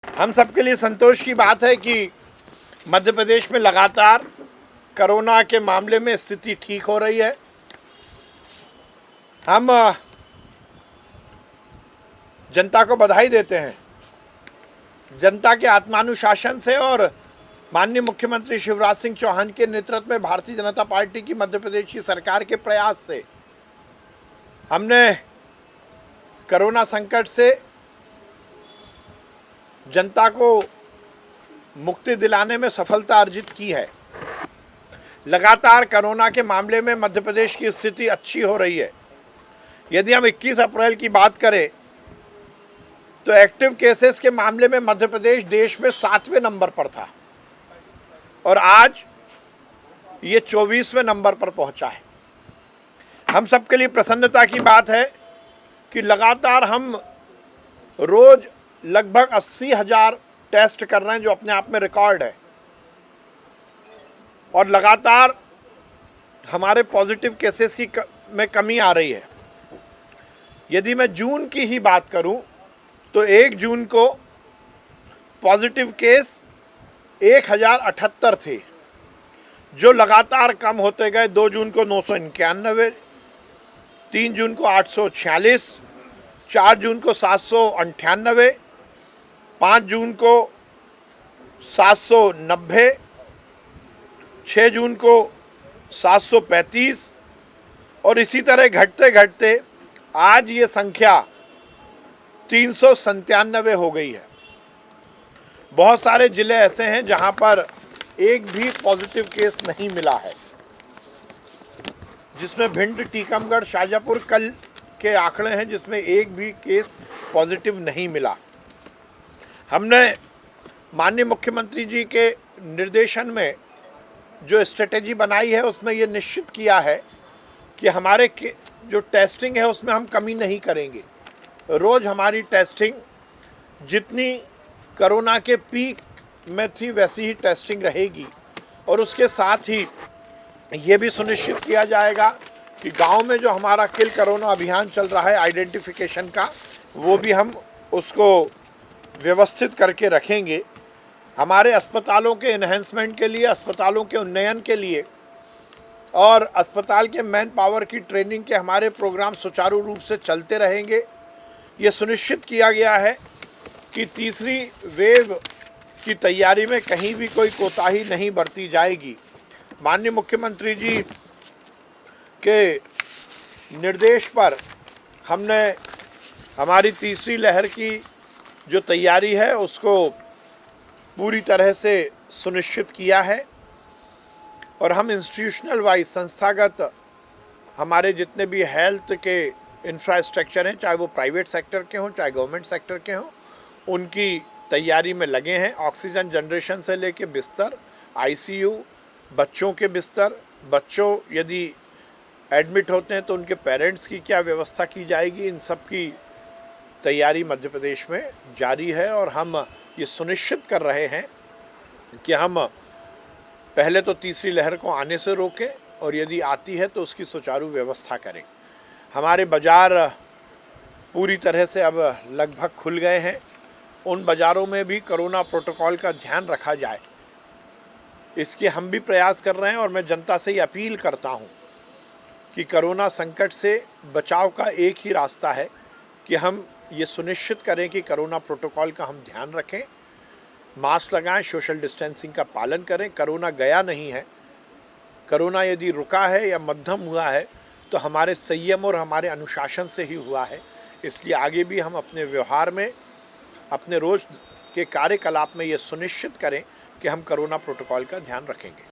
हम सबके लिए संतोष की बात है कि मध्य प्रदेश में लगातार कोरोना के मामले में स्थिति ठीक हो रही है। हम जनता को बधाई देते हैं। जनता के आत्मानुशासन से और माननीय मुख्यमंत्री शिवराज सिंह चौहान के नेतृत्व में भारतीय जनता पार्टी की मध्य प्रदेश की सरकार के प्रयास से हमने कोरोना संकट से जनता को मुक्ति दिलाने में सफलता अर्जित की है। लगातार कोरोना के मामले में मध्य प्रदेश की स्थिति अच्छी हो रही है। यदि हम 21 अप्रैल की बात करें तो एक्टिव केसेस के मामले में मध्य प्रदेश देश में 7वें नंबर पर था और आज ये 24वें नंबर पर पहुंचा है। हम सबके लिए प्रसन्नता की बात है कि लगातार हम रोज लगभग 80,000 टेस्ट कर रहे हैं, जो अपने आप में रिकॉर्ड है, और लगातार हमारे पॉजिटिव केसेस में कमी आ रही है। यदि मैं जून की ही बात करूं तो 1 जून को पॉजिटिव केस 1078 थे, जो लगातार कम होते गए। 2 जून को 991, 3 जून को 846, 4 जून को 798, 5 जून को 790, 6 जून को 735 और इसी तरह घटते घटते आज ये संख्या 397 हो गई है। बहुत सारे ज़िले ऐसे हैं जहां पर एक भी पॉजिटिव केस नहीं मिला है, जिसमें भिंड, टीकमगढ़, शाजापुर कल के आंकड़े हैं जिसमें एक भी केस पॉजिटिव नहीं मिला। हमने माननीय मुख्यमंत्री जी के निर्देशन में जो स्ट्रेटेजी बनाई है उसमें ये निश्चित किया है कि हमारे जो टेस्टिंग है उसमें हम कमी नहीं करेंगे। रोज़ हमारी टेस्टिंग जितनी कोरोना के पीक में थी वैसी ही टेस्टिंग रहेगी, और उसके साथ ही ये भी सुनिश्चित किया जाएगा कि गांव में जो हमारा किल कोरोना अभियान चल रहा है आइडेंटिफिकेशन का, वो भी हम उसको व्यवस्थित करके रखेंगे। हमारे अस्पतालों के इन्हेंसमेंट के लिए, अस्पतालों के उन्नयन के लिए और अस्पताल के मैन पावर की ट्रेनिंग के हमारे प्रोग्राम सुचारू रूप से चलते रहेंगे। ये सुनिश्चित किया गया है कि तीसरी वेव की तैयारी में कहीं भी कोई कोताही नहीं बरती जाएगी। माननीय मुख्यमंत्री जी के निर्देश पर हमने हमारी तीसरी लहर की जो तैयारी है उसको पूरी तरह से सुनिश्चित किया है, और हम इंस्टीट्यूशनल वाइज, संस्थागत हमारे जितने भी हेल्थ के इंफ्रास्ट्रक्चर हैं, चाहे वो प्राइवेट सेक्टर के हों चाहे गवर्नमेंट सेक्टर के हों, उनकी तैयारी में लगे हैं। ऑक्सीजन जनरेशन से लेके बिस्तर, आईसीयू, बच्चों के बिस्तर, बच्चों यदि एडमिट होते हैं तो उनके पेरेंट्स की क्या व्यवस्था की जाएगी, इन सब की तैयारी मध्य प्रदेश में जारी है। और हम ये सुनिश्चित कर रहे हैं कि हम पहले तो तीसरी लहर को आने से रोकें, और यदि आती है तो उसकी सुचारू व्यवस्था करें। हमारे बाज़ार पूरी तरह से अब लगभग खुल गए हैं। उन बाज़ारों में भी कोरोना प्रोटोकॉल का ध्यान रखा जाए, इसके हम भी प्रयास कर रहे हैं। और मैं जनता से ये अपील करता हूँ कि कोरोना संकट से बचाव का एक ही रास्ता है कि हम ये सुनिश्चित करें कि कोरोना प्रोटोकॉल का हम ध्यान रखें, मास्क लगाएं, सोशल डिस्टेंसिंग का पालन करें। कोरोना गया नहीं है। कोरोना यदि रुका है या मध्यम हुआ है तो हमारे संयम और हमारे अनुशासन से ही हुआ है। इसलिए आगे भी हम अपने व्यवहार में, अपने रोज़ के कार्यकलाप में ये सुनिश्चित करें कि हम कोरोना प्रोटोकॉल का ध्यान रखेंगे।